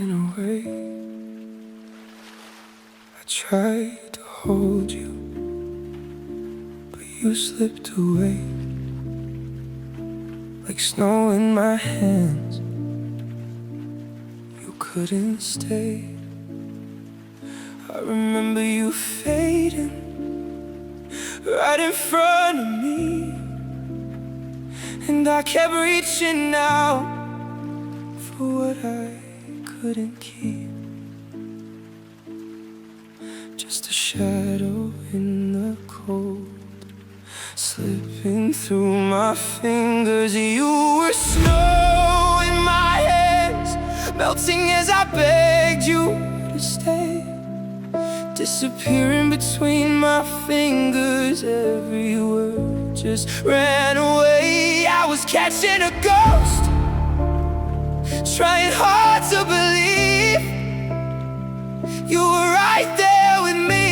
drifting away. I tried to hold you, but you slipped away. Like snow in my hands, you couldn't stay. I remember you fading right in front of me, and I kept reaching out for what I couldn't keep. Just a shadow in the cold, slipping through my fingers. You were snow in my hands, melting as I begged you to stay. Disappearing between my fingers, every word just ran away. I was catching a ghost, trying hard to believe you were right there with me,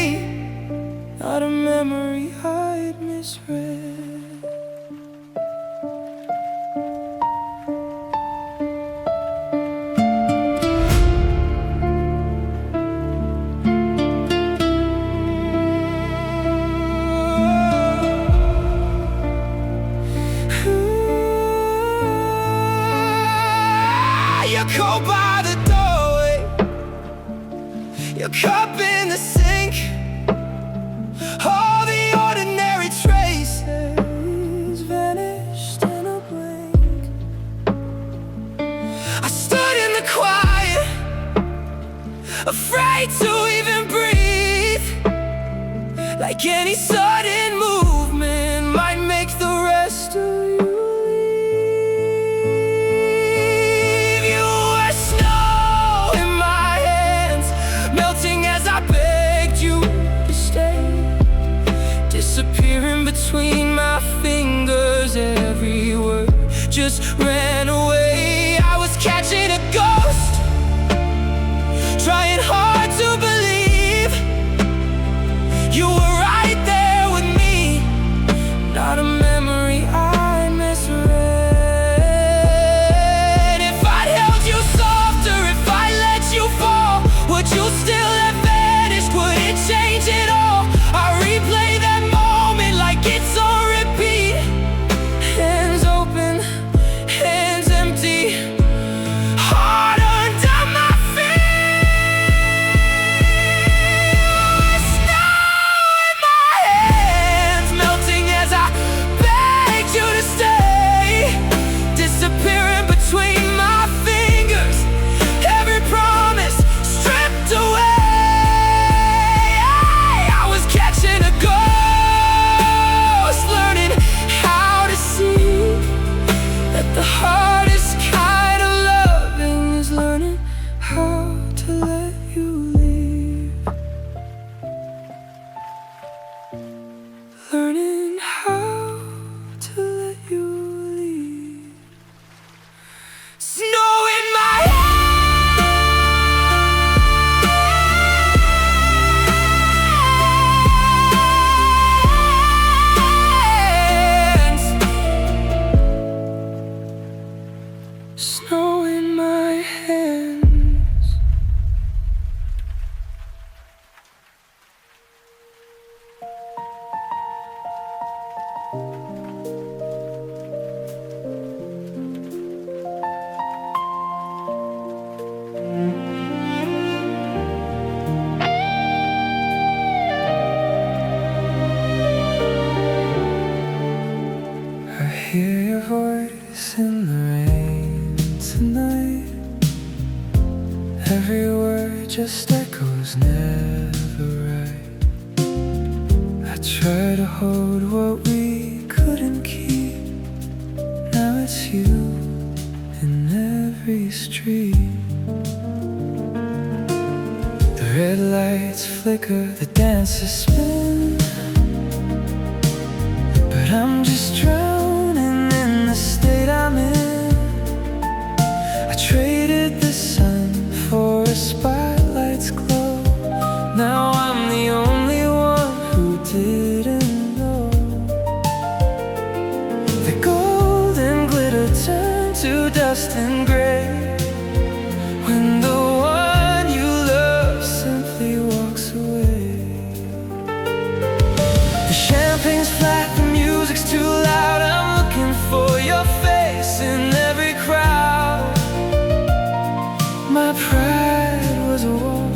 not a memory I'd misread. You're cold by the doorway, your cup in the sink, all the ordinary traces vanished in a blink. I stood in the quiet, afraid to even breathe, like any sudden movement might make the rest of you. Disappearing between my fingers, every word just ran away. I was catching a ghost, trying hard to believe you were right there with me, not a memory I misread. If I'd held you softer, if I let you fall, would you still have vanished? Would it change it all? I replay that like it's on repeat. Hands open, hands empty, heart under my feet. Snow in my hands, melting as I begged you to stay. Disappearing between my fingers, every promise stripped away. I was catching a ghost, the hardest kind of loving is learning how to let you leave. Learning how to let you leave. Snow in my snow in my hands. I hear your voice in the rain tonight. Every word just echoes, never right. I try to hold what we couldn't keep. Now it's you in every street. The red lights flicker, the dancers spin, but I'm just drowning in the state I'm in. I traded the sun for a spotlight's glow. Now I'm the only one who didn't know. The golden glitter turned to dust and gray when the pride was a wall,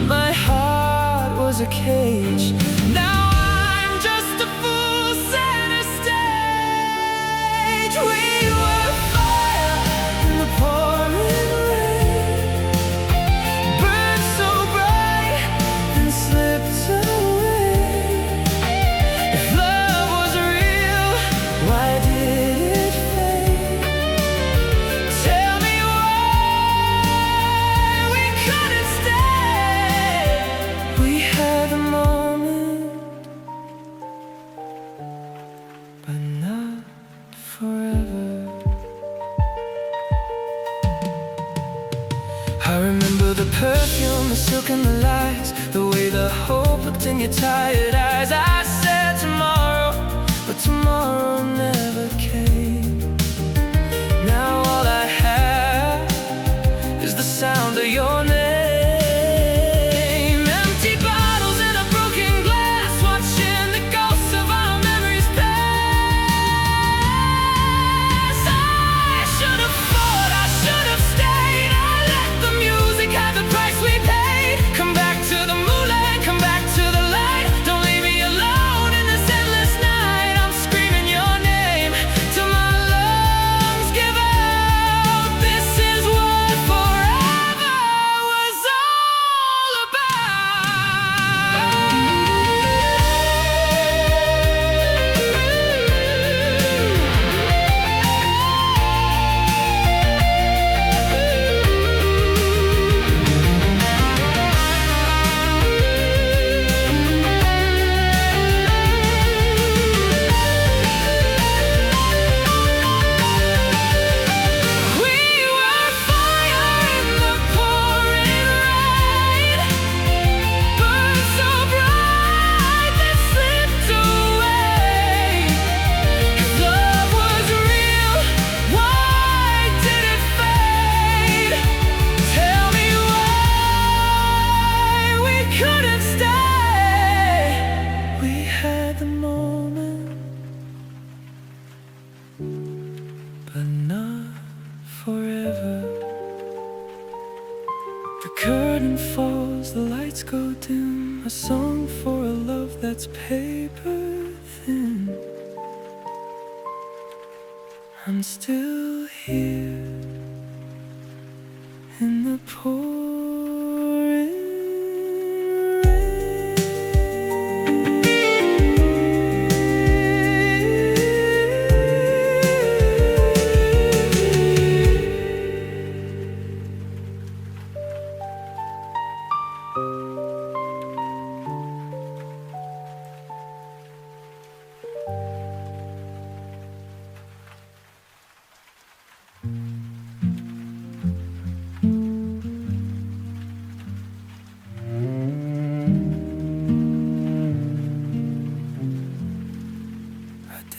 my heart was a cage. Now I'm just a fool center stage. We were fire in the pouring rain, burned so bright and slipped away. If love was real, why did it fade? Tell me why we couldn't stay. We had a moment, but not forever. I remember the perfume, the silk and the lies, the way the hope looked in your tired eyes. I said tomorrow, but tomorrow never came. Now all I have is the sound of your name. Empty bottles and a broken glass, watching the ghosts of our memories pass. I should have fought, I should have stayed. I let the music have the price we paid. Come back to the Moulin, come back to the light. Don't leave me alone in this endless night. I'm screaming your name till my lungs give out. This is what forever was all about. We were fire in the pouring rain, burned so bright that slipped away. If love was real, why did it fade? Tell me why we couldn't stay. We had the moment, but not forever. The curtain falls, the lights go dim. A song for a love that's paper thin. I'm still here in the pouring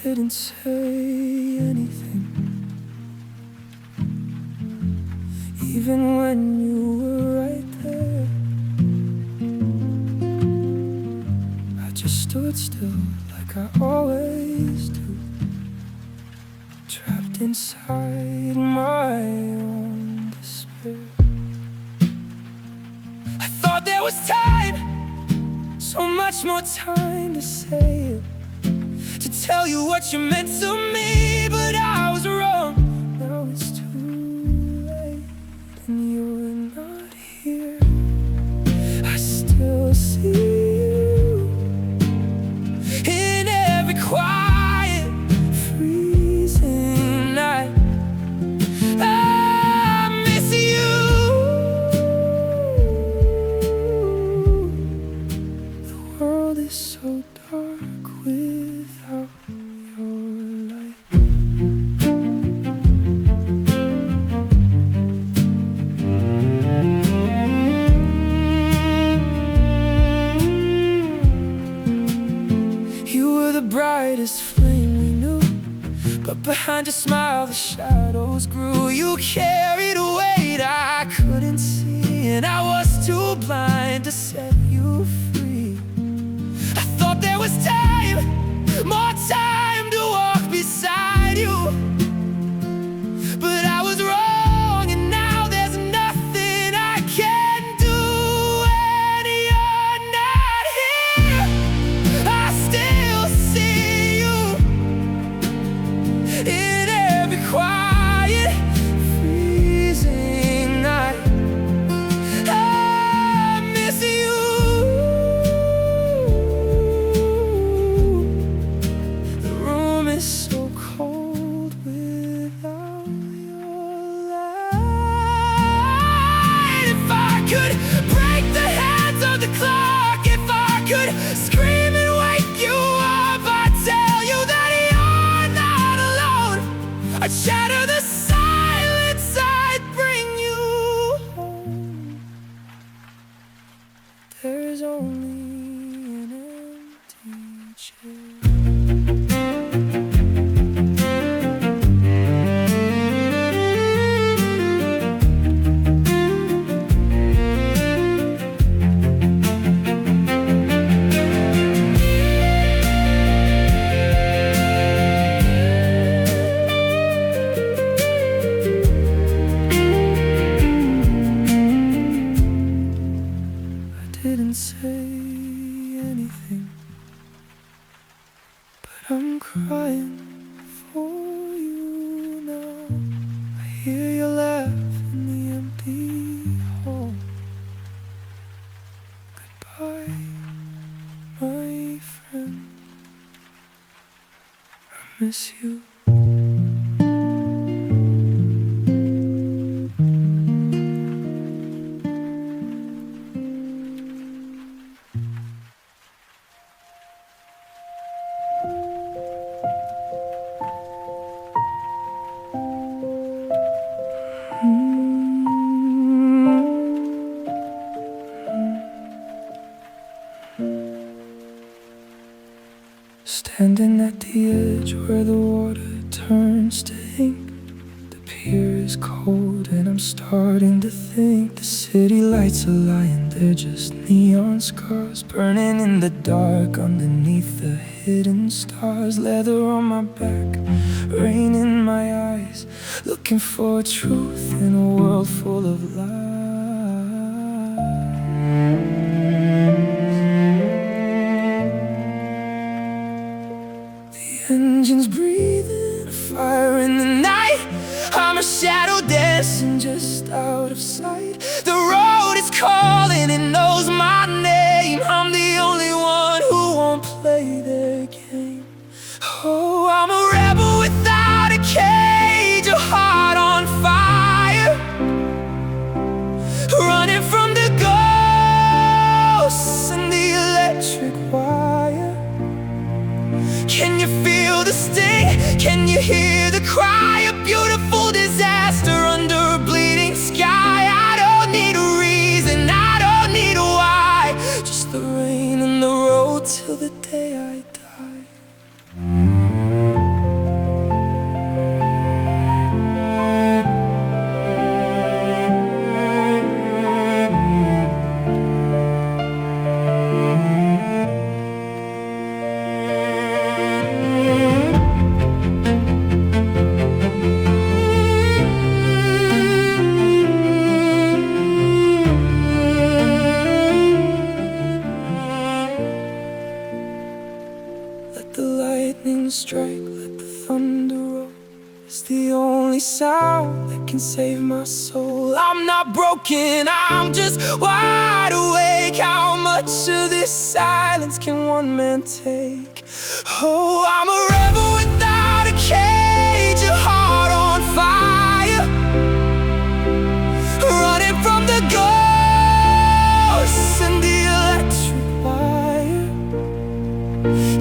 didn't say anything, even when you were right there. I just stood still like I always do, trapped inside my own despair. I thought there was time, so much more time to say it, to tell you what you meant to me, but I was wrong. Now it's too late and you're not here. I still see you in every quiet, freezing night. I miss you. The world is so dark without your light. You were the brightest flame we knew, but behind your smile the shadows grew. You carried a weight I couldn't see, and I was too blind to set you free. I thought there was time, more time to walk beside you, but I was wrong, and now there's nothing didn't say anything, but I'm crying for you now. I hear you laugh in the empty hall. Goodbye, my friend, I miss you. Standing at the edge where the water turns to ink. The pier is cold and I'm starting to think the city lights are lying, they're just neon scars burning in the dark underneath the hidden stars. Leather on my back, rain in my eyes, looking for truth in a world full of lies. Engines breathing a fire in the night. I'm a shadow dancing just out of sight. The road is calling, it knows my name. I'm the only one who won't play their game. Oh, I'm a rebel without a cage, a heart on fire, running from the ghosts and the electric wire. Can you feel the sting? Can you hear the cry? A beautiful disaster under a bleeding sky. I don't need a reason, I don't need a why, just the rain and the road till the day I die. Strike, let the thunder roll. It's the only sound that can save my soul. I'm not broken, I'm just wide awake. How much of this silence can one man take? Oh, I'm a rebel without a cage, a heart on fire, running from the ghosts and the electric wire.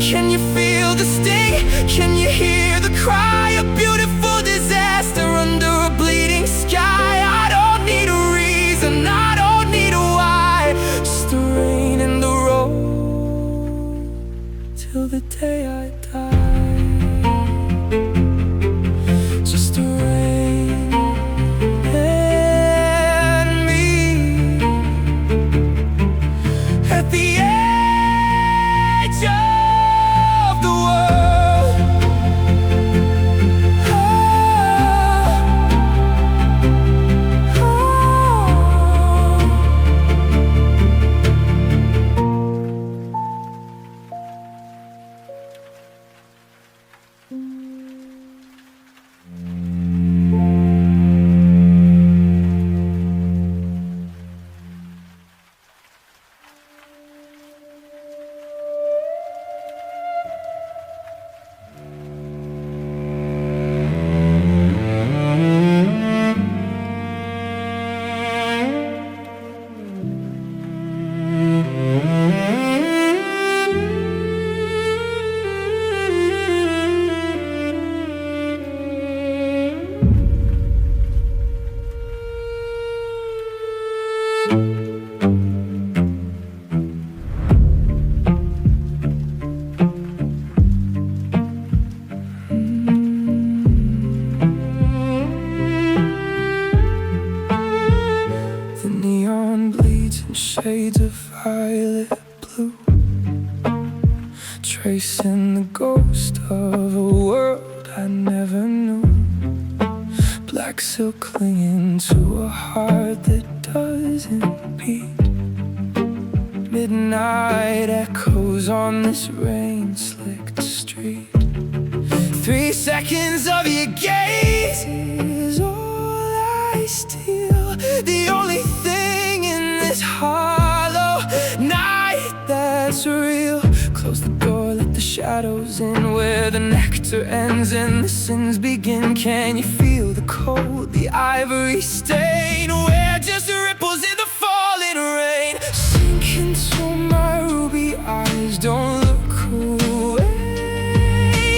Can you feel the sting? Can you hear the cry? A beautiful disaster under a bleeding sky. I don't need a reason, I don't need a why, just the rain and the road till the day I die. Just the rain and me at the edge of the world. Shades of violet blue, tracing the ghost of a world I never knew. Black silk clinging to a heart that doesn't beat. Midnight echoes on this rain-slicked street. 3 seconds of your gaze is all I steal. The only thing in this hollow night that's real. Close the door, let the shadows in, where the nectar ends and the sins begin. Can you feel the cold, the ivory stain, where just ripples in the falling rain? Sink into my ruby eyes, don't look away.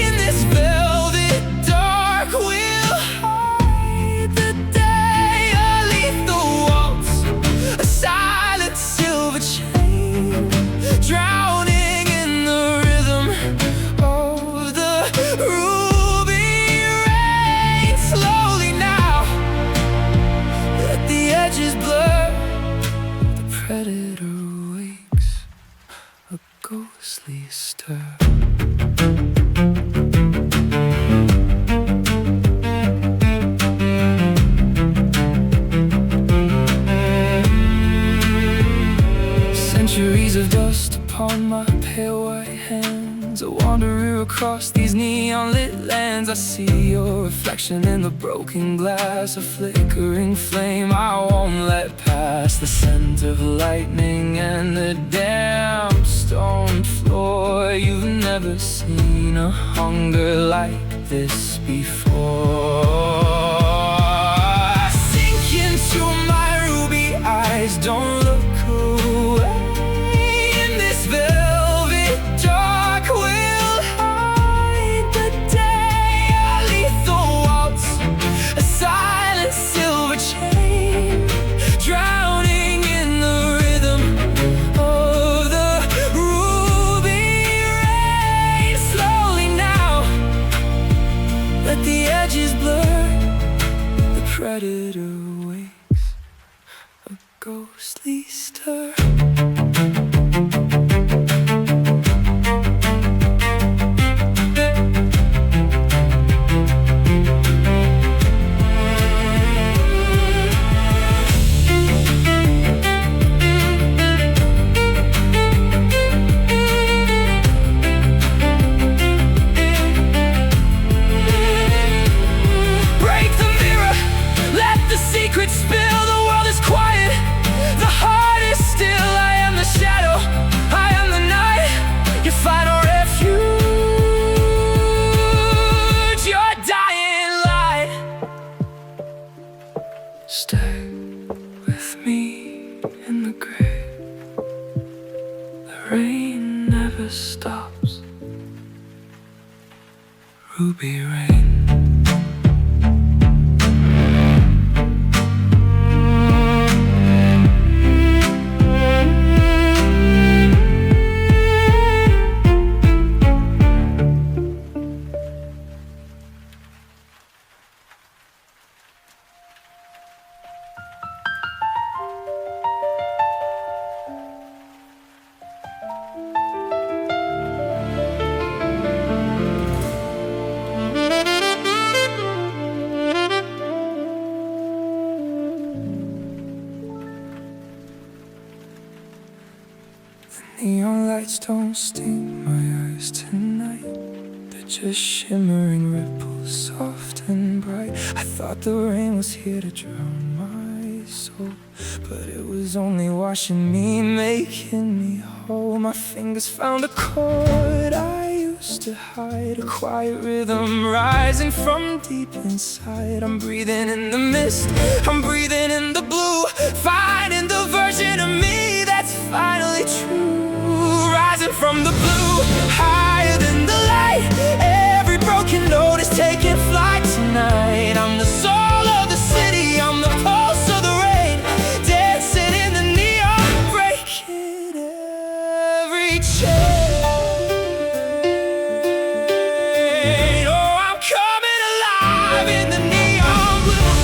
In this velvet dark we'll hide the day. A lethal waltz, a silent silver chain, drowning in the rhythm of the ruby rain. Slowly now, let the edges blur. The predator wakes, a ghostly stir. Centuries of dust upon my pale white hands, a wanderer across these neon-lit lands. I see your reflection in the broken glass, a flickering flame I won't let pass. The scent of lightning and the damp stone floor. You've never seen a hunger like this before. Sink into my ruby eyes, don't look away. In this velvet dark we'll hide the day. A lethal waltz, a silent silver chain, drowning in the rhythm of the ruby rain. Slowly now, let the edges blur. The predator wakes, a ghostly stir. Break the mirror, let the secret spill. The world is quiet, the heart is still. I am the shadow, I am the night, your final refuge, your dying light. Stay with me in the grave. The rain never stops. Ruby rain. Neon lights don't sting my eyes tonight. They're just shimmering ripples, soft and bright. I thought the rain was here to drown my soul, but it was only washing me, making me whole. My fingers found a chord I used to hide, a quiet rhythm rising from deep inside. I'm breathing in the mist, I'm breathing in the blue, finding the version of me that's finally true. Rising from the blue, higher than the light. Every broken note is taking flight tonight. I'm the soul of the city, I'm the pulse of the rain, dancing in the neon, breaking every chain. Oh, I'm coming alive in the neon blue.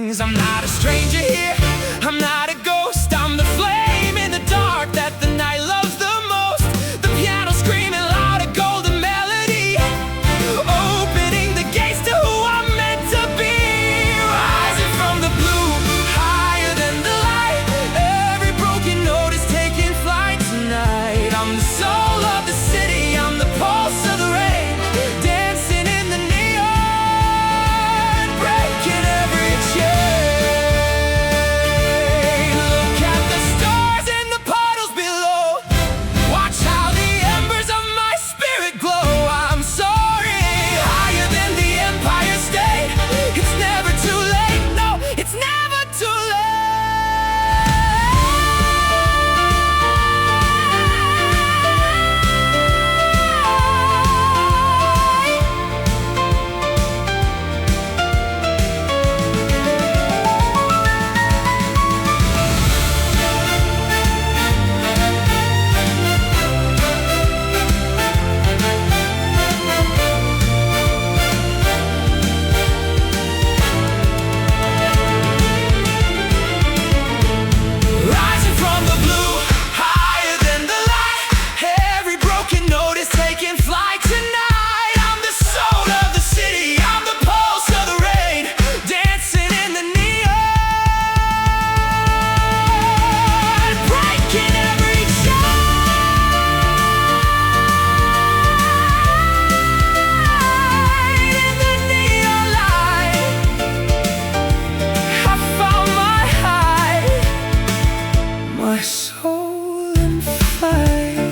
wings. I'm not a stranger here, I'm not a ghost. I'm the flame in the dark that the night loves the most. The piano screaming loud, a golden melody, opening the gates to who I'm meant to be. Rising from the blue, higher than the light. Every broken note is taking flight tonight. I'm the soul of the city, I'm the pulse of the rain, dancing in the neon, breaking every chain. Look at the stars in the puddles below. Watch how the embers of my spirit glow. I'm soaring higher than the Empire State. It's never too late, no, it's never too late. Rising from the blue, higher than the light. Every broken note is taking flight tonight. I'm the soul of the city, I'm the pulse of the rain, dancing in the neon, breaking every chain. In the neon light, I found my high, my soul in flight.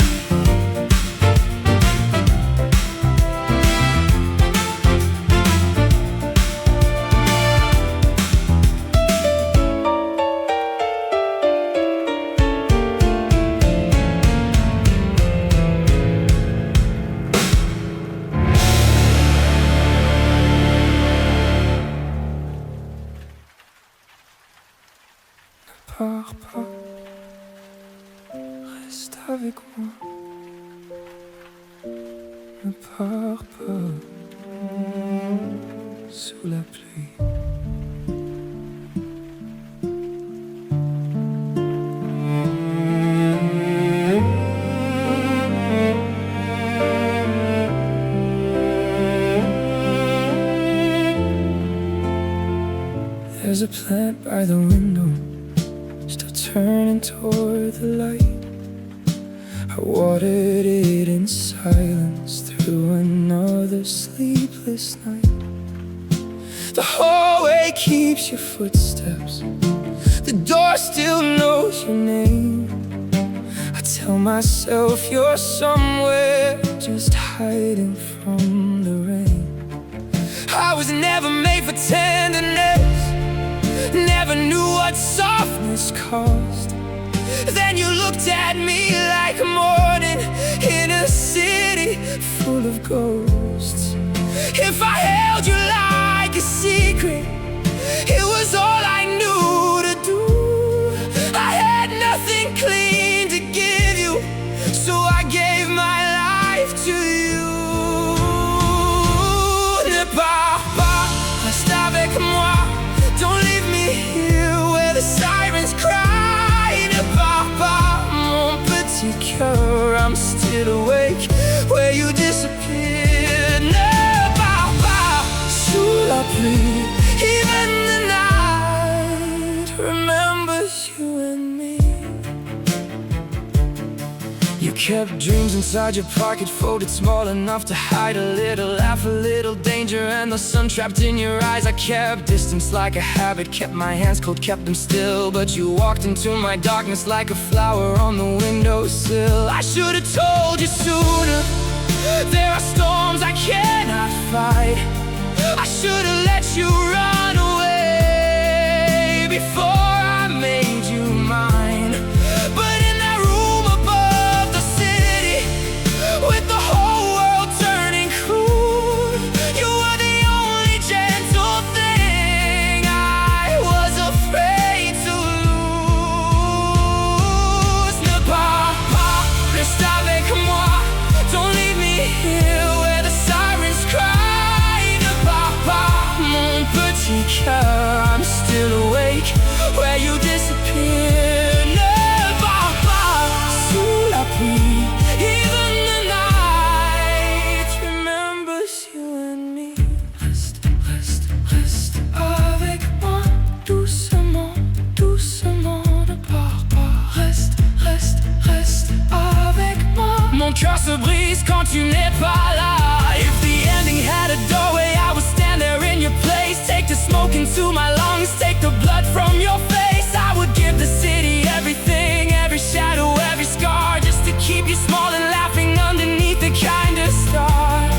Ne pars pas, reste avec moi. Ne pars pas sous la pluie. There's a plant by the window, still turning toward the light. I watered it in silence through another sleepless night. The hallway keeps your footsteps, the door still knows your name. I tell myself you're somewhere, just hiding from the rain. I was never made for tenderness, never knew what softness cost. Then you looked at me like morning in a city full of ghosts. If I held you like a secret, it was all I knew to do. I had nothing clean to give you, so I gave my life to you. Ne pars pas, reste avec moi. Don't leave me here where the sirens cry. Ne pars pas, mon petit cœur, I'm still awake where you disappeared. Ne pars pas sous la pluie, even the night remembers you and me. You kept dreams inside your pocket, folded small enough to hide a little laugh, a little danger, and the sun trapped in your eyes. I kept distance like a habit, kept my hands cold, kept them still. But you walked into my darkness like a flower on the windowsill. I should have told you sooner, there are storms I cannot fight. I should have let you run away before I made you mine. But in that room above the city, with the whole world turning cruel, you were the only gentle thing I was afraid to lose. Ne pars pas, reste avec moi. Don't leave me here where the sirens cry. cœur se brise quand tu n'es pas là. If the ending had a doorway, I would stand there in your place. Take the smoke into my lungs, take the blood from your face. I would give the city everything, every shadow, every scar, just to keep you small and laughing underneath the kindest star.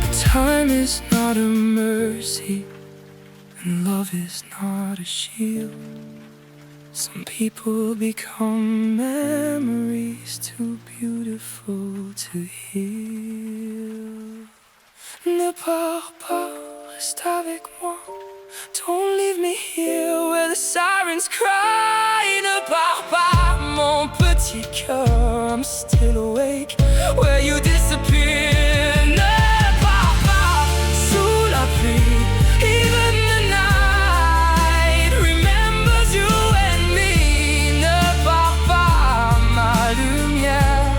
But time is not a mercy, and love is not a shield. Some people become memories too beautiful to heal. Ne pars pas, reste avec moi. Don't leave me here where the sirens cry. Ne pars pas, mon petit cœur, I'm still awake where you disappear. Ne pars pas, sous la pluie, even the night remembers you and me. Ne pars pas, ma lumière,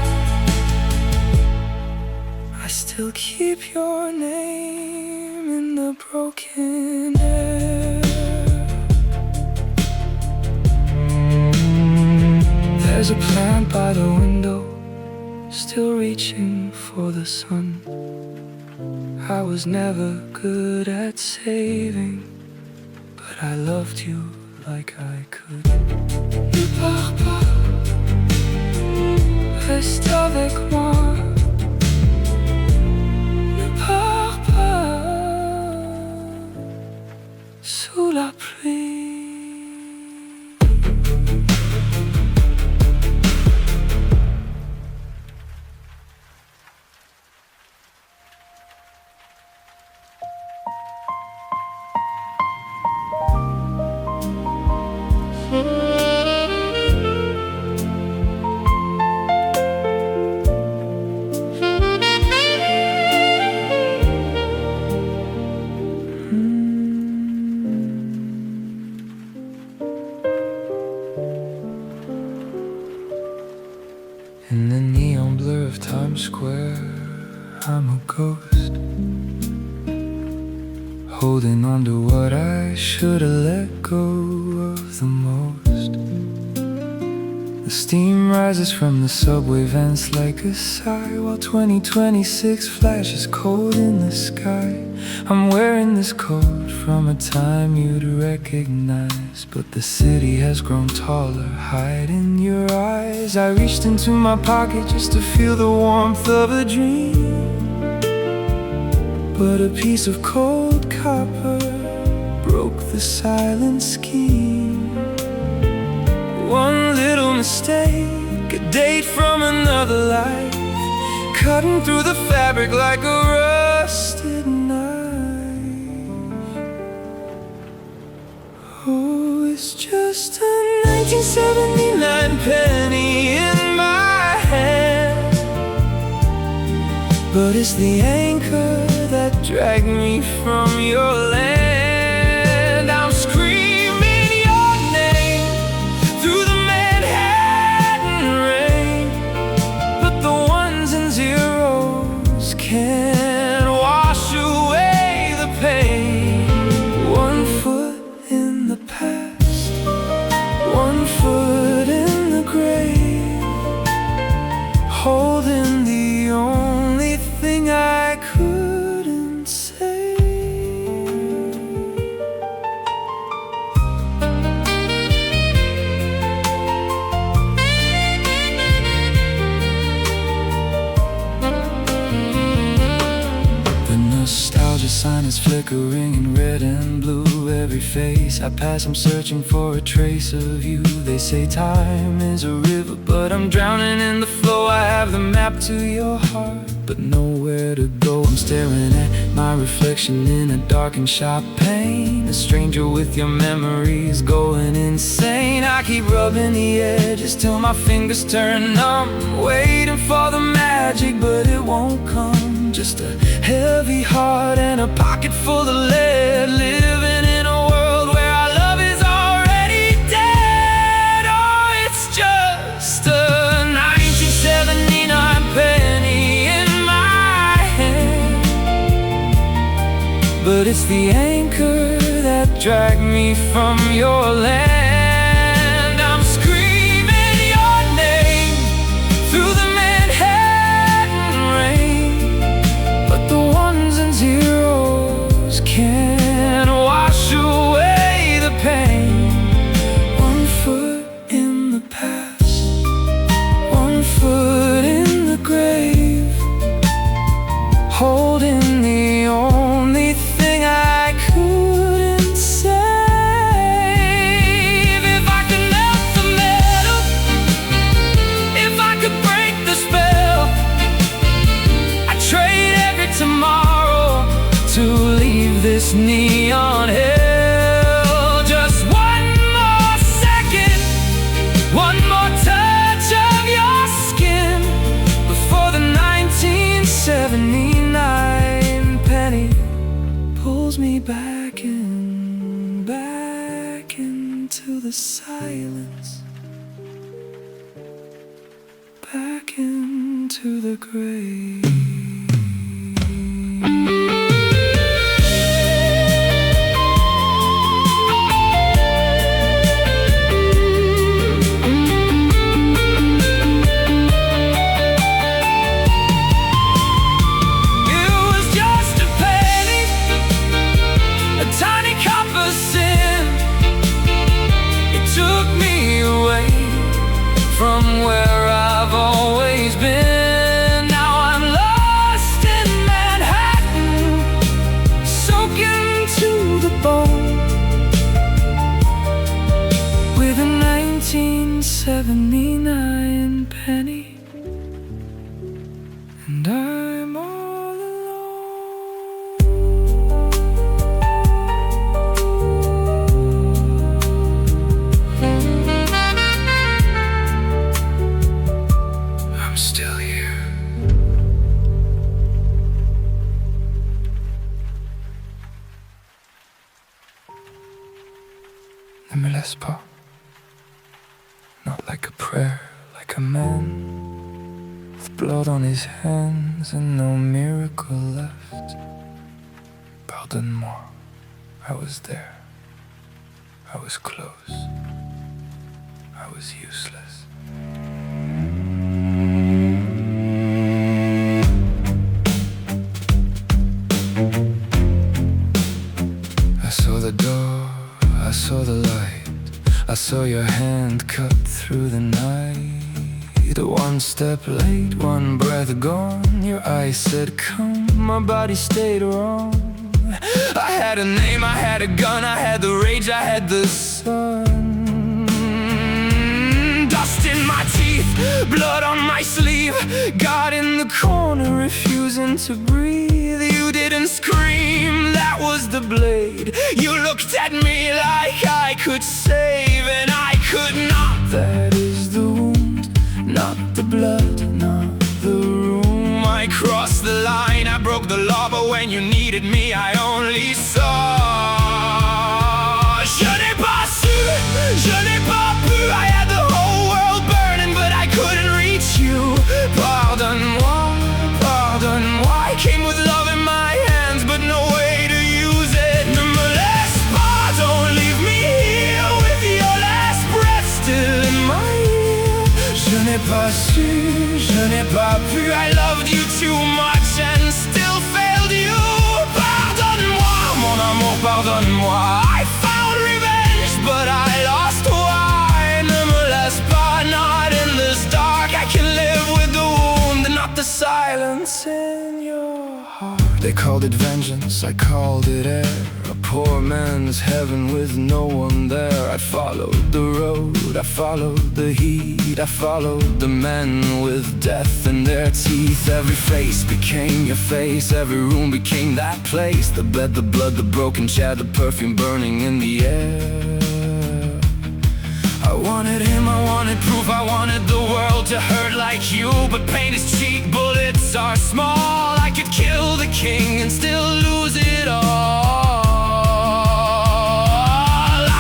I still keep your name in the broken air. There's a plant by the window, still reaching for the sun. I was never good at saving, but I loved you like I could. Ne pars pas, reste avec moi. Ne pars pas, sous la pluie. In the neon blur of Times Square, I'm a ghost, holding on to what I should have let go of the most. The steam rises from the subway vents like a sigh, while 2026 flashes cold in the sky. I'm wearing this coat from a time you'd recognize, but the city has grown taller, hiding your eyes. I reached into my pocket just to feel the warmth of a dream, but a piece of cold copper broke the silent scheme. One little mistake, a date from another life, cutting through the fabric like a rusted knife. Oh, it's just a 1979 penny in my hand, but it's the anchor that dragged me from your land. I'm screaming your name through the Manhattan rain, but the ones and zeros can't wash away the pain. 1 foot in the past, 1 foot in the grave, holding the only thing I couldn't say. The nostalgia sign is flickering in red and blue. Every face I pass, I'm searching for a trace of you. They say time is a river, but I'm drowning in the flow. I have the map to your heart, but nowhere to go. I'm staring at my reflection in a darkened shop pane, a stranger with your memories going insane. I keep rubbing the edges till my fingers turn numb, waiting for the magic, but it won't come. Just a heavy heart and a pocket full of lead, living in a world where our love is already dead. Oh, it's just a 1979 penny in my hand, but it's the anchor that dragged me from your land. I'm screaming your name through the Manhattan this neon hill. Just one more second, one more touch of your skin before the 1979 penny pulls me back into the silence, back into the grave. From where I've always been, now I'm lost in Manhattan, soaking to the bone, with a 1979 penny, and I'm all Ne me laisse pas, not like a prayer, like a man with blood on his hands and no miracle left. Pardonne-moi, I was there, I was close, I was useless. I saw the door, I saw the light, I saw your hand cut through the night. One step late, one breath gone, your eyes said come, my body stayed wrong. I had a name, I had a gun, I had the rage, I had the sun. Dust in my teeth, blood on my sleeve, God in the corner refusing to breathe. You didn't scream, that was the blade. You looked at me like I could save, and I could not. That is the wound, not the blood, not the room. I crossed the line, I broke the law, but when you needed me, I only saw. Je n'ai pas su, je n'ai pas pu. I had the whole world burning, but I couldn't reach you. Pardonne-moi, pardonne-moi. I came with love in my hands, but no way to use it. Ne me laisse pas, don't leave me here with your last breath still in my ear. Je n'ai pas su, je n'ai pas pu. I loved you too much and still failed you. Pardonne-moi, mon amour, pardonne-moi. I found revenge, but I lost why. Ne me laisse pas, not in this dark. I can live with the wound and not the silence in your heart. They called it vengeance, I called it air. A poor man's heaven with no one there. I followed the road, I followed the heat, I followed the men with death in their teeth. Every face became your face, every room became that place. The bed, the blood, the broken chair, the perfume burning in the air. I wanted him, I wanted proof, I wanted the world to hurt like you. But pain is cheap, bullets are small. I could kill the king and still lose it all.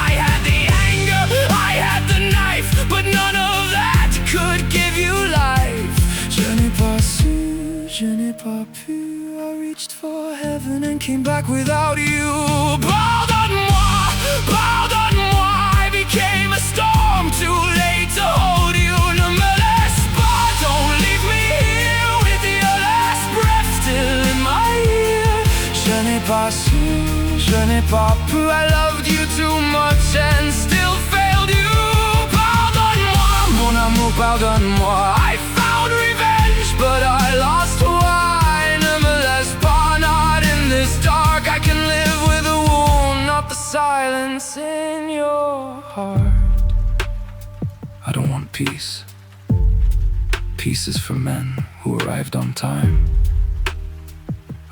I had the anger, I had the knife, but none of that could give you life. Je n'ai pas su, je n'ai pas pu. I reached for heaven and came back without you. Pardonne-moi, pardonne-moi. I became a storm, too late to hold you. Ne me laisse pas, don't leave me here with your last breath still in my ear. Je n'ai pas su, je n'ai pas pu. I loved you too much and still failed you. Pardonne-moi, mon amour, pardonne-moi. I found revenge, but I lost why. Ne me laisse pas, not in this dark. I can live with a wound, not the silence in your heart. I don't want peace. Peace is for men who arrived on time.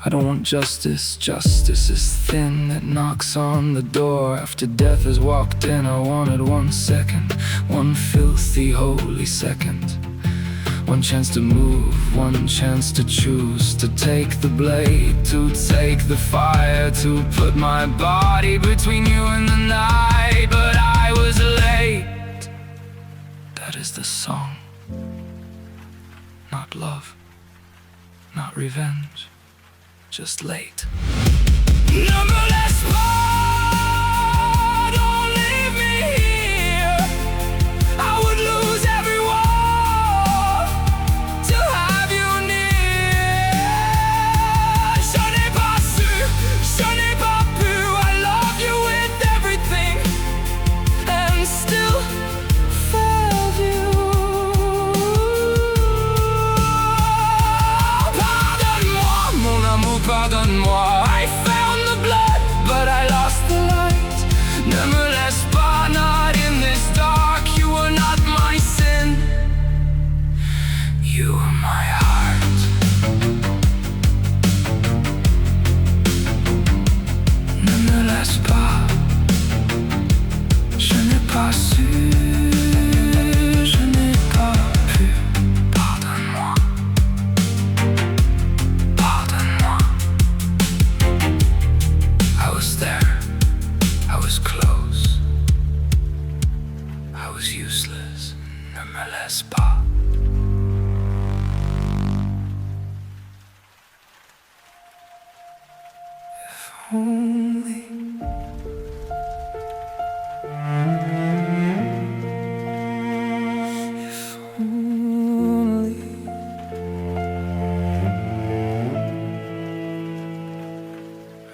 I don't want justice, justice is thin. It knocks on the door after death has walked in. I wanted 1 second, one filthy holy second. One chance to move, one chance to choose. To take the blade, to take the fire. To put my body between you and the night. But I was late. That is the song. Not love, not revenge, just late. Numberless part, don't leave me here. I would lose every war to have you near. Je n'ai pas su, je n'ai pas pu. I love you with everything and still failed you. Pardonne-moi, mon amour, pardonne-moi. I found the blood, but I lost the light. Ne me laisse pas, not in this dark. You are not my sin, you are my heart. Ne me laisse pas, je n'ai pas su, je n'ai pas pu. Pardonne-moi, pardonne-moi. I was there, I was close, I was useless. Ne me laisse pas. If only. If only.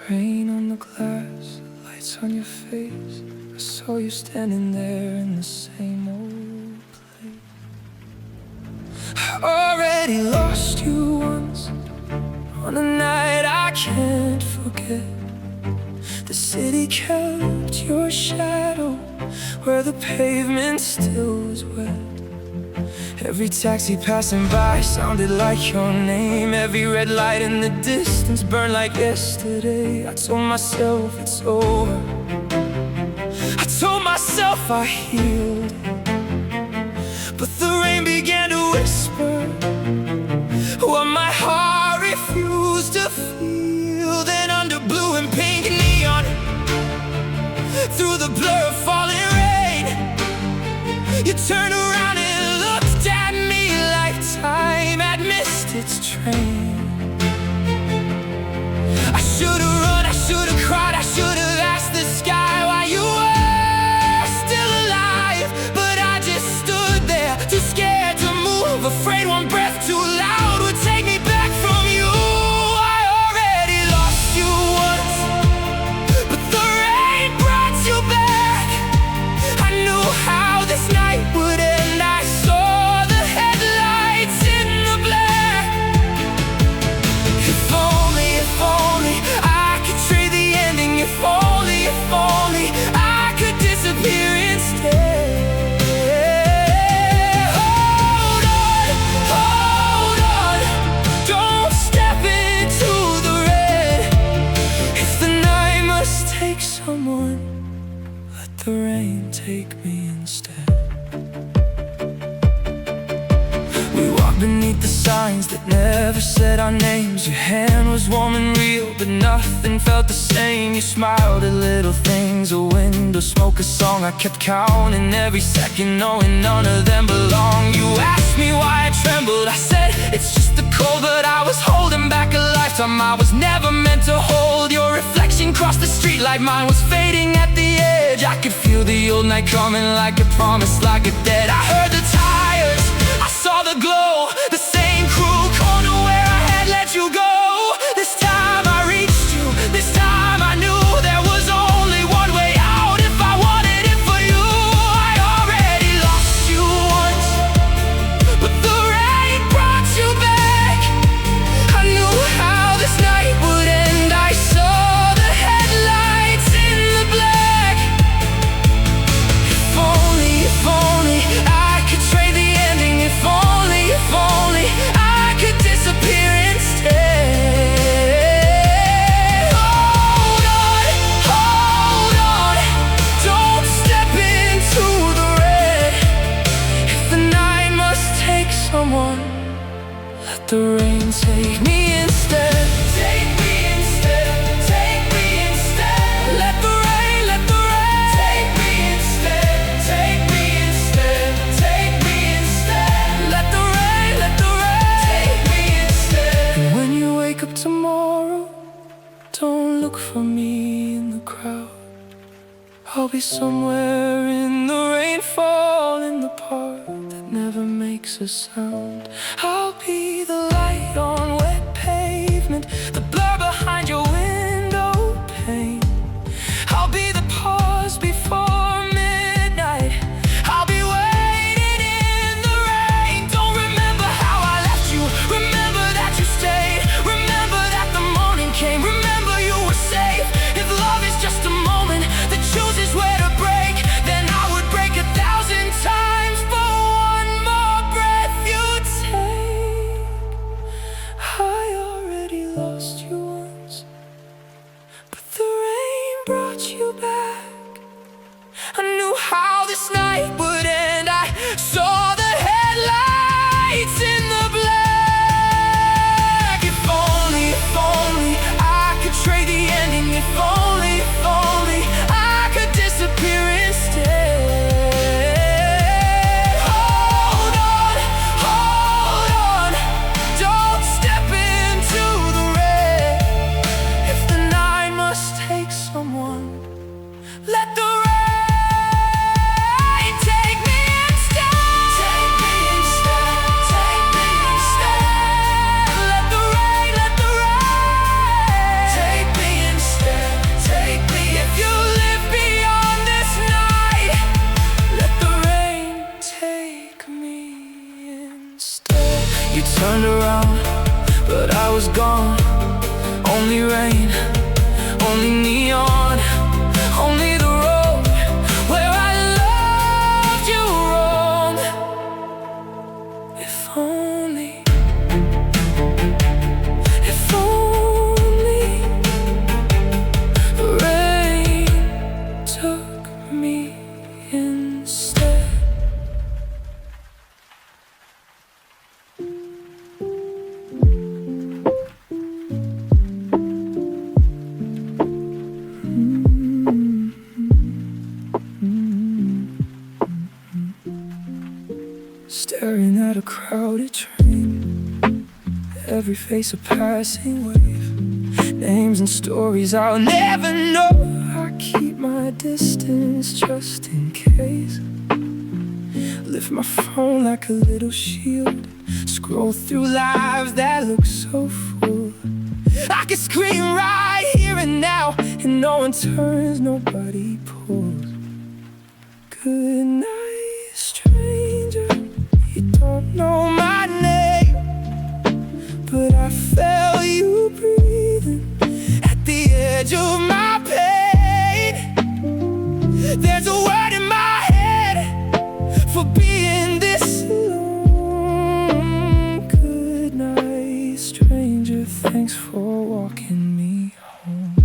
Rain on the glass, lights on your face. I saw you standing there in the same old place. I already lost you once, on a night I can't forget. The city kept your shadow where the pavement still was wet. Every taxi passing by sounded like your name. Every red light in the distance burned like yesterday. I told myself it's over, I told myself I healed. But the rain began to whisper what my heart refused to feel. Then under blue and pink and neon, through the blur of falling rain, you turned around and looked at me like time had missed its train. I should've run, I should've cried, I should've asked the sky why you were still alive. But I just stood there, too scared to move, afraid one breath too loud would take me back from you. I already lost you once, but the rain brought you back. I knew how this night would end. I saw the headlights in the black. If only I could trade the ending. If only I could disappear instead. Hold on, don't step into the red. If the night must take someone, let the rain take me instead. We walked beneath the signs that never said our names. Your hand was warm and real, but nothing felt the same. You smiled at little things, a window, smoke, a song. I kept counting every second, knowing none of them belong. You asked me why I trembled, I said it's just the cold. But I was holding back a lifetime I was never meant to hold. Your reflection crossed the street like mine was fading at the edge. I could feel the old night coming like a promise, like a dead. I heard the tires, I saw the glow, the same cruel corner where I had let you go. This time I reached you, this time I knew there was only one way out if I wanted it for you. I already lost you once, but the rain brought you back. I knew how this night would end. I saw the headlights in the black. If only I could trade the ending. If only Let the rain take me instead. Take me instead, take me instead. Let the rain take me instead. Take me instead, take me instead. Let the rain take me instead. And when you wake up tomorrow, don't look for me in the crowd. I'll be somewhere in the rainfall, in the park that never makes a sound. I'll be the light on wet pavement, the blur behind your window pane. I'll be the pause before midnight. I'll be waiting in the rain. Don't remember how I left you, remember that you stayed. Remember that the morning came, remember you were safe. If love is just a moment that chooses where to break, then I would break 1,000 times for one more breath you take. I already lost you once, but the rain brought you back. I knew how this night would end. I saw the headlights in the black. If only I could trade the ending. If only I could disappear instead. Hold on, don't step into the rain. If the night must take someone, let the rain take me instead. Take me instead, take me instead. Let the rain take me instead. Take me. If you live beyond this night, let the rain take me instead. You turned around, but I was gone. Only rain, only neon, only the road where I loved you wrong. If only the rain took me instead. Staring at a crowded train, every face a passing wave, names and stories I'll never know. I keep my distance just in case. Lift my phone like a little shield, scroll through lives that look so full. I could scream right here and now, and no one turns, nobody pulls. Good night, stranger. You don't know my name, but I felt you breathing at the edge of my pain. There's a word in my head for being this alone. Good night, stranger. Thanks for walking me home.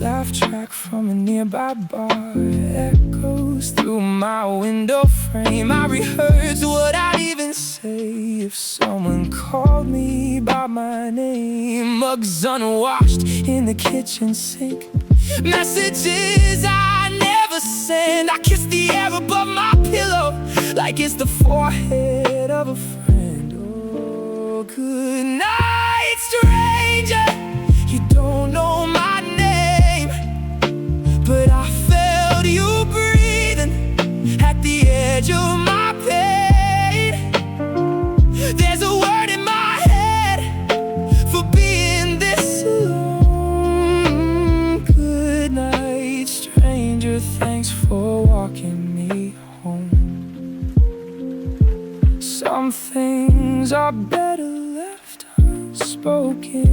Laugh track from a nearby bar echoes through my window frame. I rehearse what I'd even say if someone called me by my name. Mugs unwashed in the kitchen sink, messages I never send. I kiss the air above my pillow like it's the forehead of a friend. Oh, good night, stranger. You don't know my name, but I felt you breathing at the edge of my pain. There's a word in my head for being this alone. Good night, stranger. Thanks for walking me home. Some things are better left unspoken,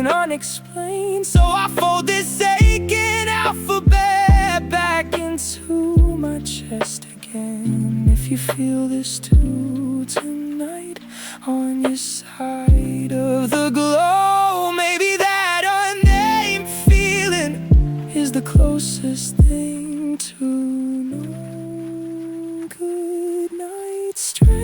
unexplained. So I fold this aching alphabet back into my chest again. If you feel this too tonight, on your side of the glow, maybe that unnamed feeling is the closest thing to know. Good night, stranger.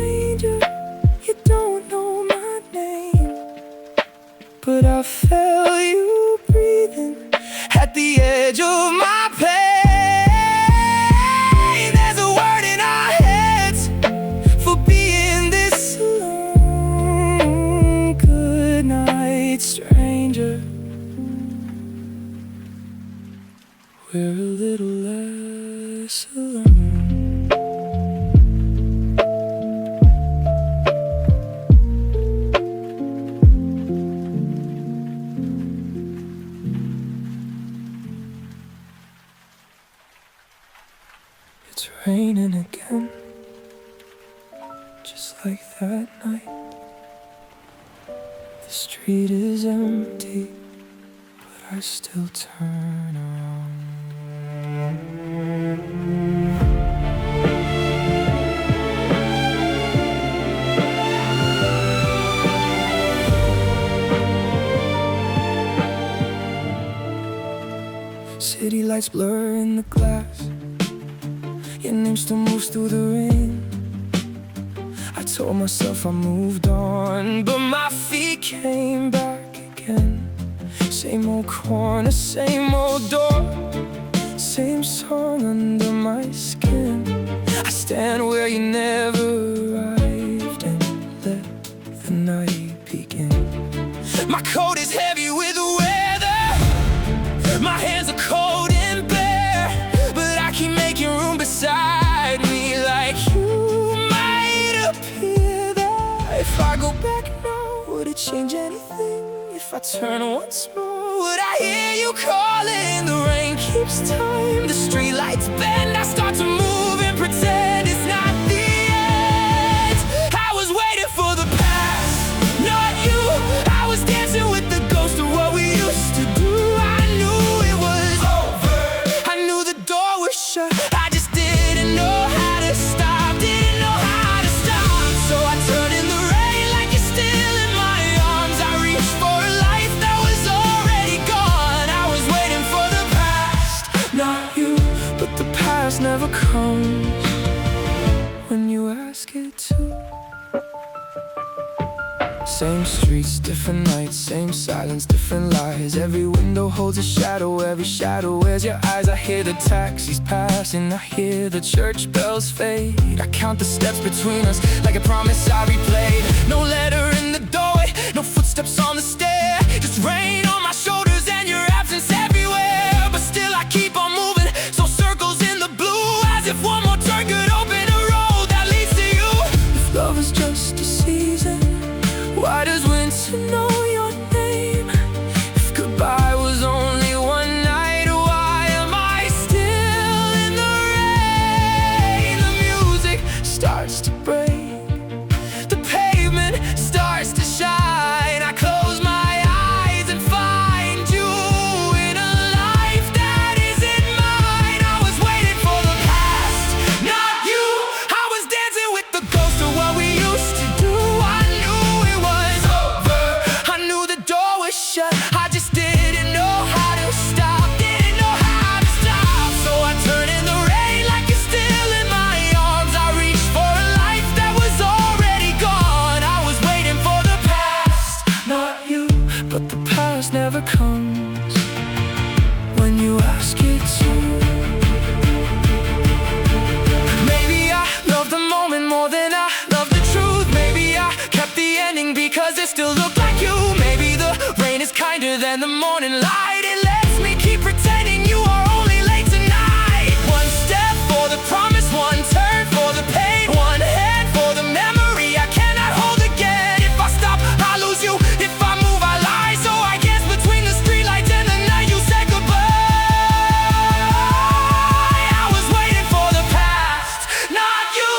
just like that night. The street is empty, but I still turn around. City lights blur in the glass. Your name still moves through the rain. I told myself I moved on, but my feet came back again. Same old corner, same old door, same song under my skin. I stand where you never arrived and let the night begin. My coat is heavy with the weather, my hands are cold and bare, but I keep making room beside me, like you might appear there. If I go back now, would it change anything? If I turn once more, would I hear you calling? The rain keeps time, the streetlights bend. I start to move and pretend it's not the end. I was waiting for the past, not you. I was dancing with the ghost of what we used to do. I knew it was over, I knew the door was shut. I just didn't know how to stop, didn't know how to stop. So I turned in the rain like you're still in my arms. I reached for a life that was already gone. I was waiting for the past, not you. But the past never comes when you ask it to. Same streets, different nights, same silence, different lies. Every window holds a shadow, every shadow wears your eyes. I hear the taxis passing, I hear the church bells fade. I count the steps between us like a promise I replayed. No letter in the doorway, no footsteps on the stair, just rain on my shoulders and your absence everywhere. But still I keep on moving, so circles in the blue, as if one more turn could open a road that leads to you. If love is just a season, why does winter know your name? If goodbye was only one night, why am I still in the rain? The music starts to break, the pavement starts to shine. I close my eyes and find you in a life that isn't mine. I was waiting for the past, not you. I was dancing with the ghost of what we used to do. I knew it was over, I knew the door was shut. I just didn't know how to stop, didn't know how to stop. So I turned in the rain like you're still in my arms. I reached for a life that was already gone. I was waiting for the past, not you. But the past never comes when you ask it to. Maybe I love the moment more than I love the truth. Maybe I kept the ending because it still looked like you. Maybe the rain is kinder than the morning light. It lets me keep pretending you are only late tonight. One step for the promise, one turn for the pain, one hand for the memory I cannot hold again. If I stop, I lose you. If I move, I lie. So I guess between the streetlights and the night you said goodbye. I was waiting for the past, not you.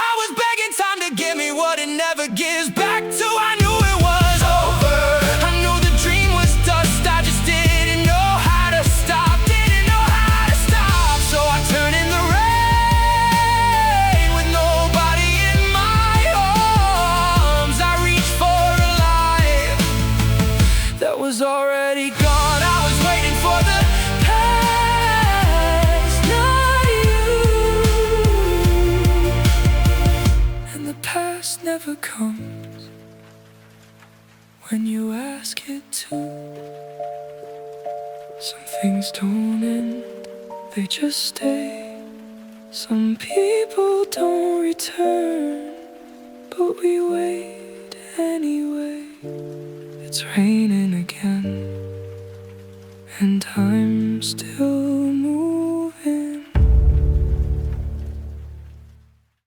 I was begging time to give me what it never gives back to. I knew it was over, I knew the dream was dust. I just didn't know how to stop, didn't know how to stop. So I turned in the rain with nobody in my arms. I reached for a life that was already gone. I was waiting for the past, not you. And the past never comes when you ask it to. Some things don't end, they just stay. Some people don't return, but we wait anyway. It's raining again, and I'm still